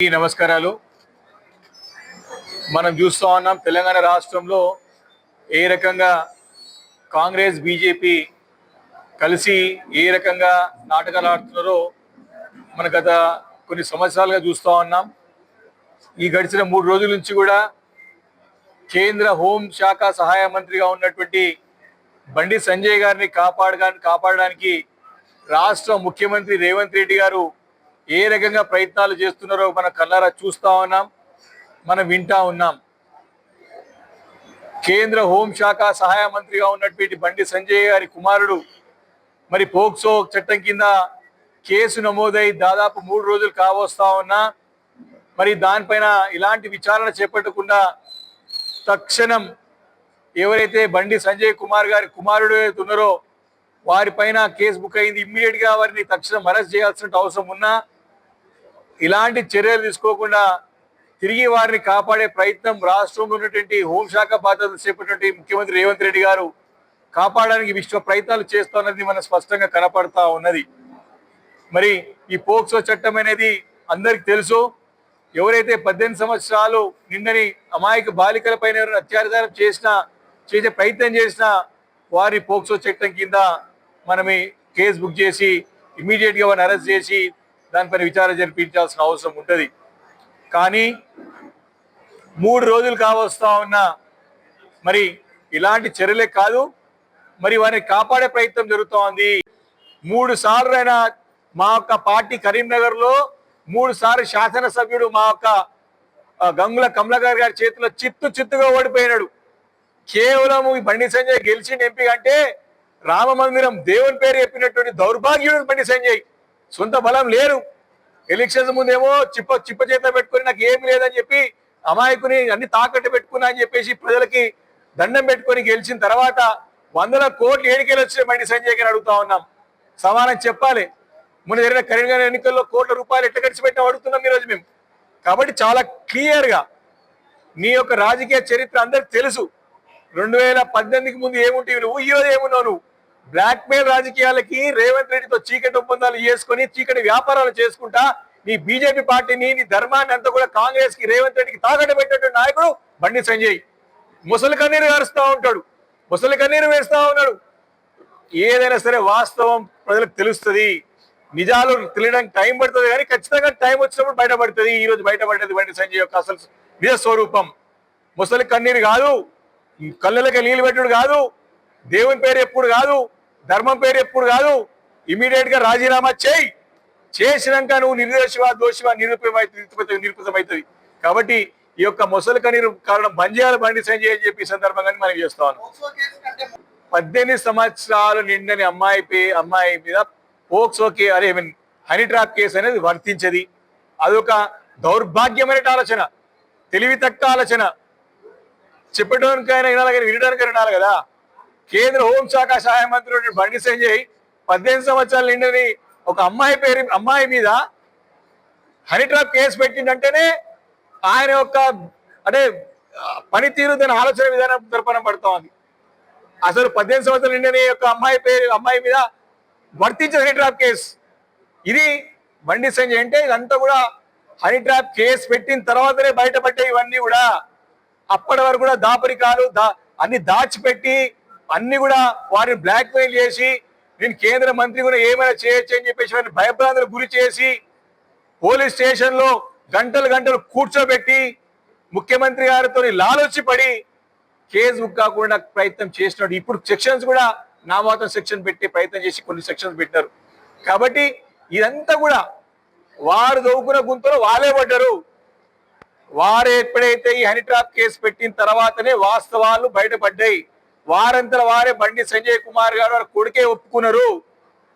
నమస్కారాలు. మనం చూస్తూ ఉన్నాం తెలంగాణ రాష్ట్రంలో ఏ రకంగా కాంగ్రెస్ బీజేపీ కలిసి ఏ రకంగా నాటకాలు ఆడుతున్నారో మన గత కొన్ని సంవత్సరాలుగా చూస్తూ ఉన్నాం. ఈ గడిచిన 3 రోజుల నుంచి కూడా కేంద్ర హోం శాఖ సహాయ మంత్రిగా ఉన్నటువంటి బండి సంజయ్ గారిని కాపాడడానికి రాష్ట్ర ముఖ్యమంత్రి రేవంత్ రెడ్డి గారు ఏ రకంగా ప్రయత్నాలు చేస్తున్నారో మన కళ్ళారా చూస్తూ ఉన్నాం, మనం వింటా ఉన్నాం. కేంద్ర హోంశాఖ సహాయ మంత్రిగా ఉన్నటువంటి బండి సంజయ్ గారి కుమారుడు మరి పోక్సో చట్టం కింద కేసు నమోదై దాదాపు 3 రోజులు కావస్తా ఉన్నా మరి దానిపైన ఇలాంటి విచారణ చేపట్టకుండా తక్షణం ఎవరైతే బండి సంజయ్ కుమార్ గారి కుమారుడు ఉన్నారో వారిపైన కేసు బుక్ అయింది. ఇమ్మీడియట్గా వారిని తక్షణం అరెస్ట్ చేయాల్సిన అవసరం ఉన్నా ఇలాంటి చర్యలు తీసుకోకుండా తిరిగి వారిని కాపాడే ప్రయత్నం రాష్ట్రంలో ఉన్నటువంటి హోంశాఖ బాధ్యతలు చేపట్టినటువంటి ముఖ్యమంత్రి రేవంత్ రెడ్డి గారు కాపాడడానికి విశ్వ ప్రయత్నాలు చేస్తున్నది మన స్పష్టంగా కనపడతా ఉన్నది. మరి ఈ పోక్సో చట్టం అనేది అందరికి తెలుసు. ఎవరైతే 18 సంవత్సరాలు నిండని అమాయక బాలికలపైన అత్యాచారం చేసే ప్రయత్నం చేసినా వారి పోక్సో చట్టం కింద మనమే కేసు బుక్ చేసి ఇమ్మీడియట్గా వారిని అరెస్ట్ చేసి దానిపైన విచారణ జరిపించాల్సిన అవసరం ఉంటుంది. కానీ 3 రోజులు కావస్తా ఉన్నా మరి ఇలాంటి చర్యలే కాదు, మరి వారిని కాపాడే ప్రయత్నం జరుగుతూ ఉంది. 3 సార్లు అయినా మా యొక్క పార్టీ కరీంనగర్లో 3 సార్లు శాసనసభ్యుడు మా యొక్క గంగుల కమలాకర్ గారి చేతిలో చిత్తుగా ఓడిపోయినాడు. కేవలం ఈ బండి సంజయ్ గెలిచిన ఎంపీ అంటే రామ మందిరం దేవుని పేరు చెప్పినటువంటి దౌర్భాగ్యుడు బండి సంజయ్. సొంత బలం లేరు. ఎలక్షన్స్ ముందేమో చిప్ప చేత పెట్టుకుని నాకు ఏమి లేదని చెప్పి అమాయకుని అన్ని తాకట్టు పెట్టుకున్నా అని చెప్పేసి ప్రజలకి దండం పెట్టుకొని గెలిచిన తర్వాత 100 కోట్లు ఏడికెళ్ళి వచ్చే బండి సంజయ్ గారిని అడుగుతా ఉన్నాం. సమానం చెప్పాలి. మొన్న జరిగిన కరీంనగర్ ఎన్నికల్లో కోట్ల రూపాయలు ఎట్లా ఖర్చు పెట్టినా అడుగుతున్నాం ఈరోజు మేము. కాబట్టి చాలా క్లియర్గా నీ యొక్క రాజకీయ చరిత్ర అందరికి తెలుసు. 2018కి ముందు ఏముంటే నువ్వు ఈరోజు ఏమున్నావు? నువ్వు బ్లాక్ మెయిల్ రాజకీయాలకి రేవంత్ రెడ్డితో చీకటి ఒప్పందాలు చేసుకుని చీకటి వ్యాపారాలు చేసుకుంటా నీ బీజేపీ పార్టీని నీ ధర్మాన్ని అంతా కూడా కాంగ్రెస్ కి రేవంత్ రెడ్డికి తాకట్టు పెట్టినటువంటి నాయకుడు బండి సంజయ్. ముసలి కన్నీరు వేరుస్తూ ఉంటాడు, ముసలి కన్నీరు వేస్తూ ఉన్నాడు. ఏదైనా సరే వాస్తవం ప్రజలకు తెలుస్తుంది, నిజాలు తెలియడానికి టైం పడుతుంది, కానీ ఖచ్చితంగా టైం వచ్చినప్పుడు బయటపడుతుంది. ఈ రోజు బయటపడ్డది బండి సంజయ్ యొక్క అసలు నిజ స్వరూపం. ముసలి కన్నీరు కాదు, కళ్ళకి నీళ్ళు పెట్టుడు కాదు, దేవుని పేరు ఎప్పుడు కాదు, ధర్మం పేరు ఎప్పుడు కాదు. ఇమీడియట్ గా రాజీనామా చేసినాక నువ్వు నిర్దోషివా దోషివా నిరూపితమవుతుంది. కాబట్టి ఈ యొక్క ముసలి కన్నీరు కారణం బంద్ చేయాలి బండి సంజయ్ అని చెప్పి సందర్భంగా మనం చేస్తాను. 18 సంవత్సరాలు నిండని అమ్మాయి మీద పోక్సోకి హనీ ట్రాప్ కేసు అనేది వర్తించది. అదొక దౌర్భాగ్యమైన ఆలోచన, తెలివి తక్కువ ఆలోచన. చెప్పడానికైనా వినాలి కానీ వినడానికైనా వినాలి కదా. కేంద్ర హోంశాఖ సహాయ మంత్రి బండి సంజయ్ 18 సంవత్సరాలు నిండని ఒక అమ్మాయి మీద హనీ ట్రాప్ కేసు పెట్టిందంటేనే ఆయన యొక్క పనితీరు దాని ఆలోచన విధానం దర్పణం పడుతూ ఉంది. అసలు 18 సంవత్సరాలు నిండని యొక్క అమ్మాయి మీద వర్తించిన హనీ ట్రాప్ కేసు ఇది బండి సంజయ్. అంటే ఇదంతా కూడా హనీ ట్రాప్ కేసు పెట్టిన తర్వాతనే బయటపడ్డాయి ఇవన్నీ కూడా. అప్పటి వరకు కూడా దాపరికాలు అన్ని దాచిపెట్టి అన్ని కూడా వారిని బ్లాక్ మెయిల్ చేసి నేను కేంద్ర మంత్రి కూడా ఏమైనా చేయొచ్చు అని చెప్పేసి వారిని భయభ్రాంతులకు గురి చేసి పోలీస్ స్టేషన్ లో గంటలు కూర్చోబెట్టి ముఖ్యమంత్రి గారితో లాలొచ్చి పడి కేసు బుక్ కాకుండా ప్రయత్నం చేసినాడు. ఇప్పుడు సెక్షన్స్ కూడా నామాత్రం సెక్షన్ పెట్టే ప్రయత్నం చేసి కొన్ని సెక్షన్స్ పెట్టారు. కాబట్టి ఇదంతా కూడా వారు దవ్వుకున్న గుంతలో వాళ్ళే పడ్డారు. వారు ఎప్పుడైతే ఈ హనీ ట్రాప్ కేసు పెట్టిన తర్వాతనే వాస్తవాలు బయటపడ్డాయి. వారంతా వారే బండి సంజయ్ కుమార్ గారు వారి కొడుకే ఒప్పుకున్నారు.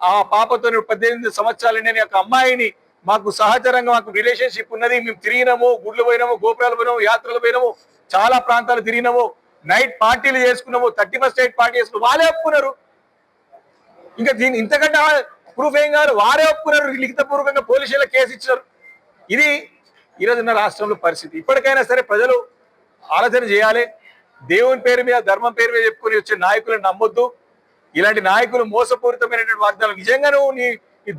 ఆ పాపతో 18 సంవత్సరాలు నేను యొక్క అమ్మాయిని మాకు సహచరంగా మాకు రిలేషన్షిప్ ఉన్నది, మేము తిరిగినాము, గుడ్లు పోయినాము, గోపురాలు పోయినాము, యాత్రలు పోయినాము, చాలా ప్రాంతాలు తిరిగినాము, నైట్ పార్టీలు చేసుకున్నాము, 31st నైట్ పార్టీ చేసుకున్నాము, వాళ్ళే ఒప్పుకున్నారు. ఇంకా దీని ఇంతకంటే ప్రూఫ్ ఏం కాదు, వారే ఒప్పుకున్నారు. లిఖితపూర్వకంగా పోలీసులకు కేసు ఇచ్చారు. ఇది ఈరోజున్న రాష్ట్రంలో పరిస్థితి. ఇప్పటికైనా సరే ప్రజలు ఆలోచన చేయాలి. దేవుని పేరు మీద ధర్మం పేరు మీద చెప్పుకొని వచ్చే నాయకులను నమ్మొద్దు. ఇలాంటి నాయకులు మోసపూరితమైనటువంటి వాగ్దానాలు. నిజంగా నువ్వు నీ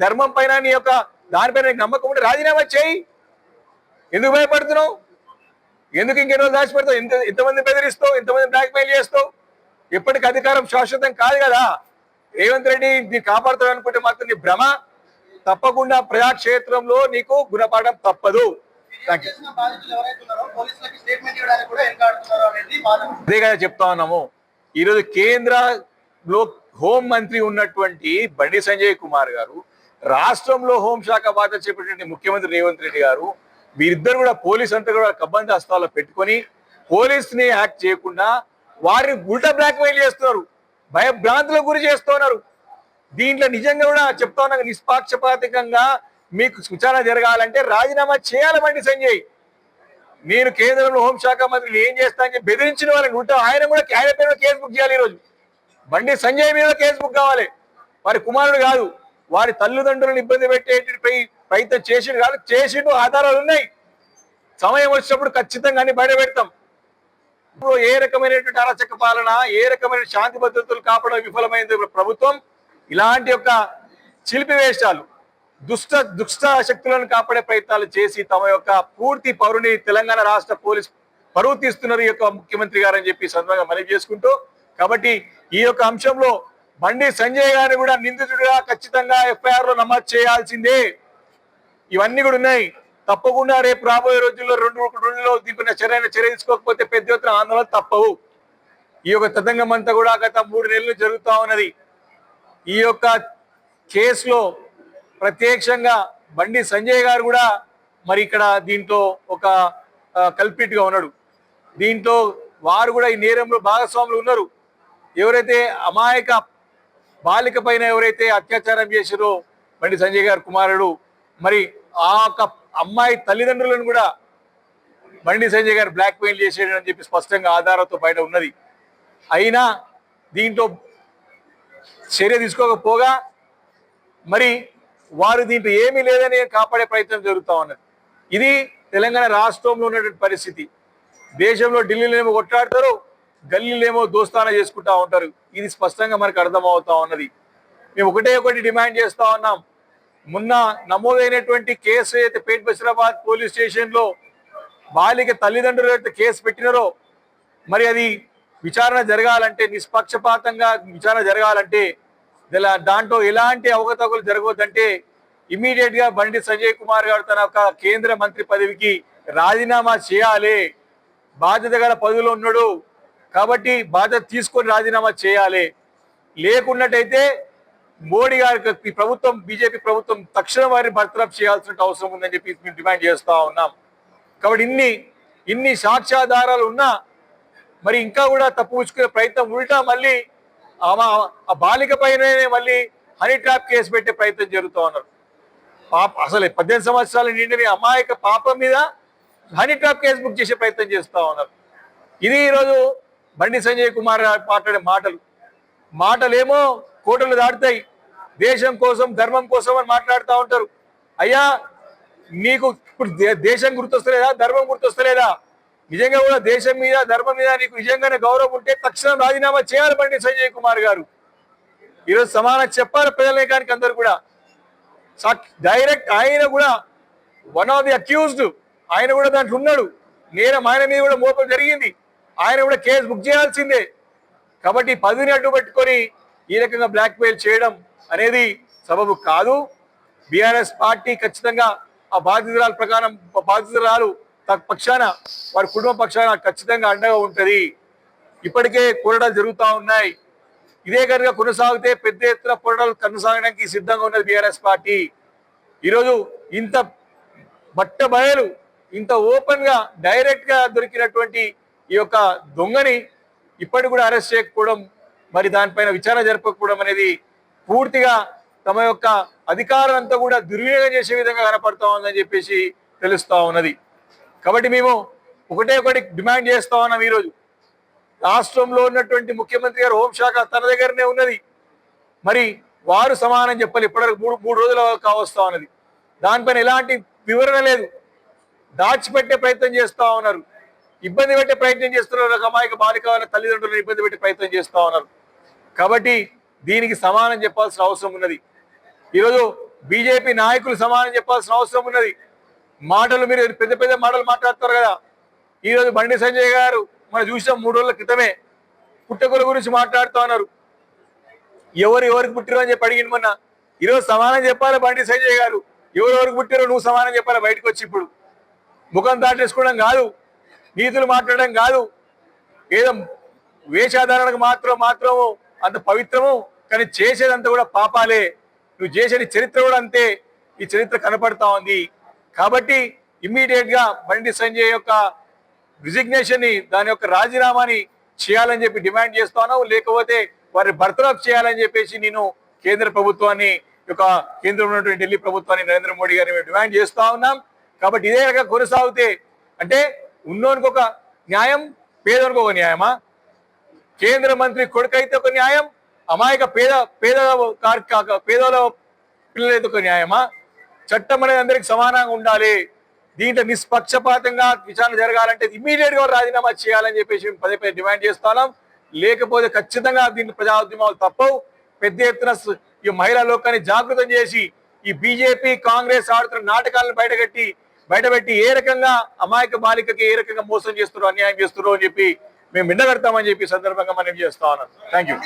ధర్మం పైన నీ యొక్క దానిపైన నమ్మకం ఉంటే రాజీనామా చేయి. ఎందుకు భయపడుతున్నావు? ఎందుకు ఇంకెన్ని రోజులు దాచిపెడతావు? ఎంతమంది బెదిరిస్తావు? ఎంతమంది బ్లాక్మెయిల్ చేస్తావు? ఎప్పటికీ అధికారం శాశ్వతం కాదు కదా. రేవంత్ రెడ్డి నీ కాపాడుతాడు అనుకుంటే మాత్రం నీ భ్రమ. తప్పకుండా ప్రజాక్షేత్రంలో నీకు గుణపాఠం తప్పదు. అదే కదా చెప్తా ఉన్నాము. ఈరోజు కేంద్రంలో హోం మంత్రి ఉన్నటువంటి బండి సంజయ్ కుమార్ గారు, రాష్ట్రంలో హోంశాఖ బాధ్యత చేపట్టిన ముఖ్యమంత్రి రేవంత్ రెడ్డి గారు, వీరిద్దరు కూడా పోలీస్ అంతా కూడా కబ్బంది హస్తాల్లో పెట్టుకొని పోలీస్ ని యాక్ట్ చేయకుండా వారిని ఉల్టా బ్లాక్మెయిల్ చేస్తున్నారు, భయభ్రాంతులకు గురి చేస్తున్నారు. దీంట్లో నిజంగా కూడా చెప్తా ఉన్నా, నిష్పాక్షపాతికంగా మీకు విచారణ జరగాలంటే రాజీనామా చేయాలి బండి సంజయ్. నేను కేంద్రంలో హోంశాఖ మంత్రిని ఏం చేస్తా అని బెదిరించిన వాళ్ళని ఉల్టా ఆయన కూడా ఆయన పేరు కేసు బుక్ చేయాలి. ఈరోజు బండి సంజయ్ మీద కేసు బుక్ కావాలి. వారి కుమారుడు కాదు, వారి తల్లిదండ్రులను ఇబ్బంది పెట్టే ప్రయత్నం చేసిండు కాదు, చేసిండు, ఆధారాలు ఉన్నాయి. సమయం వచ్చినప్పుడు ఖచ్చితంగా అన్ని బయట పెడతాం. ఏ రకమైనటువంటి అరాచక పాలన, ఏ రకమైన శాంతి భద్రతలు కాపాడడం విఫలమైంది ప్రభుత్వం. ఇలాంటి యొక్క చిలిపివేషాలు, దుష్ట శక్తులను కాపాడే ప్రయత్నాలు చేసి తమ యొక్క పూర్తి పౌరుని తెలంగాణ రాష్ట్ర పోలీస్ పరువు తీస్తున్నారు ఈ యొక్క ముఖ్యమంత్రి గారు అని చెప్పి సందర్భంగా మనవి చేసుకుంటూ, కాబట్టి ఈ యొక్క అంశంలో బండి సంజయ్ గారిని కూడా నిందితుడిగా ఖచ్చితంగా ఎఫ్ఐఆర్ లో నమోదు చేయాల్సిందే. ఇవన్నీ కూడా ఉన్నాయి. తప్పకుండా రేపు రాబోయే రోజుల్లో రెండులో దీనిపైన చర్య తీసుకోకపోతే పెద్ద ఎత్తున ఆందోళన తప్పవు. ఈ యొక్క తతంగం అంతా కూడా గత 3 నెలలు జరుగుతూ ఉన్నది. ఈ యొక్క కేసులో ప్రత్యక్షంగా బండి సంజయ్ గారు కూడా మరి ఇక్కడ దీంట్లో ఒక కల్పిట్ గా ఉన్నాడు. దీంట్లో వారు కూడా ఈ నేరంలో భాగస్వాములు ఉన్నారు. ఎవరైతే అమాయక బాలిక పైన ఎవరైతే అత్యాచారం చేశారో బండి సంజయ్ గారు కుమారుడు, మరి ఆ యొక్క అమ్మాయి తల్లిదండ్రులను కూడా బండి సంజయ్ గారు బ్లాక్ మెయిల్ చేసేయడం చెప్పి స్పష్టంగా ఆధారాలతో బయట ఉన్నది. అయినా దీంట్లో చర్య తీసుకోకపోగా మరి వారు దీంట్లో ఏమీ లేదని కాపాడే ప్రయత్నం జరుగుతూ ఉన్నది. ఇది తెలంగాణ రాష్ట్రంలో ఉన్నటువంటి పరిస్థితి. దేశంలో ఢిల్లీలో కొట్లాడతారు, గల్లీలేమో దోస్తానా చేసుకుంటా ఉంటారు. ఇది స్పష్టంగా మనకు అర్థమవుతా ఉన్నది. మేము ఒకటి డిమాండ్ చేస్తా ఉన్నాం. మొన్న నమోదైనటువంటి కేసు అయితే పేట్ బషీరాబాద్ పోలీస్ స్టేషన్ లో బాలిక తల్లిదండ్రులు అయితే కేసు పెట్టినారో మరి అది విచారణ జరగాలంటే, నిష్పక్షపాతంగా విచారణ జరగాలంటే, దాంట్లో ఎలాంటి అవకతవకలు జరగవద్దంటే ఇమీడియట్ గా బండి సంజయ్ కుమార్ గారు తన యొక్క కేంద్ర మంత్రి పదవికి రాజీనామా చేయాలి. బాధ్యత గల పదవిలో ఉన్నాడు కాబట్టి బాధ్యత తీసుకొని రాజీనామా చేయాలి. లేకున్నట్టయితే మోడీ గారికి ప్రభుత్వం, బీజేపీ ప్రభుత్వం తక్షణం వారిని బర్తరఫ్ చేయాల్సిన అవసరం ఉందని చెప్పి మేము డిమాండ్ చేస్తా ఉన్నాం. కాబట్టి ఇన్ని సాక్ష్యాధారాలు ఉన్నా మరి ఇంకా కూడా తప్పుకునే ప్రయత్నం, ఉల్టా మళ్ళీ ఆ బాలిక పైనే మళ్ళీ హనీ ట్రాప్ కేసు పెట్టే ప్రయత్నం జరుగుతూ ఉన్నారు. అసలు 18 సంవత్సరాలు నిండిన అమాయక పాప మీద హనీ ట్రాప్ కేసు బుక్ చేసే ప్రయత్నం చేస్తూ ఉన్నారు. ఇది ఈరోజు బండి సంజయ్ కుమార్ మాట్లాడే మాటలేమో కోటలు దాటుతాయి. దేశం కోసం, ధర్మం కోసం అని మాట్లాడుతూ ఉంటారు. అయ్యా, నీకు ఇప్పుడు దేశం గుర్తొస్తలేదా? ధర్మం గుర్తొస్తలేదా? నిజంగా కూడా దేశం మీద, ధర్మం మీద నీకు నిజంగానే గౌరవం ఉంటే తక్షణం రాజీనామా చేయాలి బండి సంజయ్ కుమార్ గారు. ఈరోజు సమానం చెప్పాలి ప్రజలనేకానికి అందరు కూడా. డైరెక్ట్ ఆయన కూడా వన్ ఆఫ్ ది అక్యూజ్డ్, ఆయన కూడా దాంట్లో ఉన్నాడు. నేరం ఆయన మీద కూడా మోపం జరిగింది. ఆయన కూడా కేసు బుక్ చేయాల్సిందే. కాబట్టి పదవిని అడ్డు పెట్టుకొని ఈ రకంగా బ్లాక్మెయిల్ చేయడం అనేది సబబు కాదు. బీఆర్ఎస్ పార్టీ ఖచ్చితంగా ఆ బాధితురాలు పక్షాన, వారి కుటుంబ పక్షాన ఖచ్చితంగా అండగా ఉంటది. ఇప్పటికే పోరాటాలు జరుగుతూ ఉన్నాయి. ఇదే కనుక కొనసాగితే పెద్ద ఎత్తున పోరాటాలు కొనసాగడానికి సిద్ధంగా ఉన్నది బీఆర్ఎస్ పార్టీ. ఈరోజు ఇంత బట్టబయలు, ఇంత ఓపెన్ గా డైరెక్ట్ గా దొరికినటువంటి ఈ యొక్క దొంగని ఇప్పటికి కూడా అరెస్ట్ చేయకపోవడం, మరి దానిపైన విచారణ జరపకపోవడం అనేది పూర్తిగా తమ యొక్క అధికారం అంతా కూడా దుర్వినియోగం చేసే విధంగా కనపడతా ఉందని చెప్పేసి తెలుస్తా ఉన్నది. కాబట్టి మేము ఒకటి డిమాండ్ చేస్తా ఉన్నాం. ఈరోజు రాష్ట్రంలో ఉన్నటువంటి ముఖ్యమంత్రి గారు హోంశాఖ తన దగ్గరనే ఉన్నది. మరి వారు సమానం చెప్పాలి. ఇప్పటివరకు మూడు రోజులు కావస్తా ఉన్నది. దానిపైన ఎలాంటి వివరణ లేదు. దాచిపెట్టే ప్రయత్నం చేస్తా ఉన్నారు, ఇబ్బంది పెట్టే ప్రయత్నం చేస్తున్నారు. అమాయక బాలిక వాళ్ళ తల్లిదండ్రులను ఇబ్బంది పెట్టే ప్రయత్నం చేస్తా ఉన్నారు. కాబట్టి దీనికి సమానం చెప్పాల్సిన అవసరం ఉన్నది. ఈరోజు బీజేపీ నాయకులు సమానం చెప్పాల్సిన అవసరం ఉన్నది. మాటలు మీరు పెద్ద పెద్ద మాటలు మాట్లాడతారు కదా. ఈరోజు బండి సంజయ్ గారు మనం చూసాం 3 రోజుల క్రితమే పుట్టకుల గురించి మాట్లాడుతూ ఉన్నారు. ఎవరికి పుట్టిరో అని చెప్పి అడిగింది మొన్న. ఈరోజు సమానం చెప్పాలి బండి సంజయ్ గారు. ఎవరికి పుట్టిరో నువ్వు సమానం చెప్పాలి బయటకు వచ్చి. ఇప్పుడు ముఖం దాటేసుకోవడం కాదు, నీతులు మాట్లాడడం కాదు, ఏదో వేషాధారణకు మాత్రం అంత పవిత్రము, కానీ చేసేదంతా కూడా పాపాలే. నువ్వు చేసే చరిత్ర కూడా అంతే, ఈ చరిత్ర కనపడతా ఉంది. కాబట్టి ఇమ్మీడియట్ గా బండి సంజయ్ యొక్క రిజిగ్నేషన్ ని, దాని యొక్క రాజీనామాని చేయాలని చెప్పి డిమాండ్ చేస్తున్నావు. లేకపోతే వారి బర్తరఫ్ చేయాలని చెప్పేసి నేను కేంద్ర ప్రభుత్వాన్ని, కేంద్రంలో ఉన్నటువంటి ఢిల్లీ ప్రభుత్వాన్ని, నరేంద్ర మోడీ గారిని డిమాండ్ చేస్తా ఉన్నాం. కాబట్టి ఇదే రకంగా కొనసాగితే అంటే ఉన్నోనికి ఒక న్యాయం, పేదోనికి ఒక న్యాయమా? కేంద్ర మంత్రి కొడుకైతే ఒక న్యాయం, అమాయక పేదల పిల్లలైతే ఒక న్యాయమా? చట్టం అనేది అందరికి సమానంగా ఉండాలి. దీంట్లో నిష్పక్షపాతంగా విచారణ జరగాలంటే ఇమ్మీడియట్ గా రాజీనామా చేయాలని చెప్పేసి పదే పదే డిమాండ్ చేస్తున్నాం. లేకపోతే ఖచ్చితంగా దీన్ని ప్రజా ఉద్యమాలు తప్పవు. పెద్ద ఎత్తున ఈ మహిళా లోకాన్ని జాగృతం చేసి ఈ బీజేపీ కాంగ్రెస్ ఆడుతున్న నాటకాలను బయటపెట్టి ఏ రకంగా అమాయక బాలికకి ఏ రకంగా మోసం చేస్తున్నారో, అన్యాయం చేస్తున్నారో అని చెప్పి మేము ఎండగడతామని చెప్పి సందర్భంగా మనం చేస్తా ఉన్నాం. Thank you.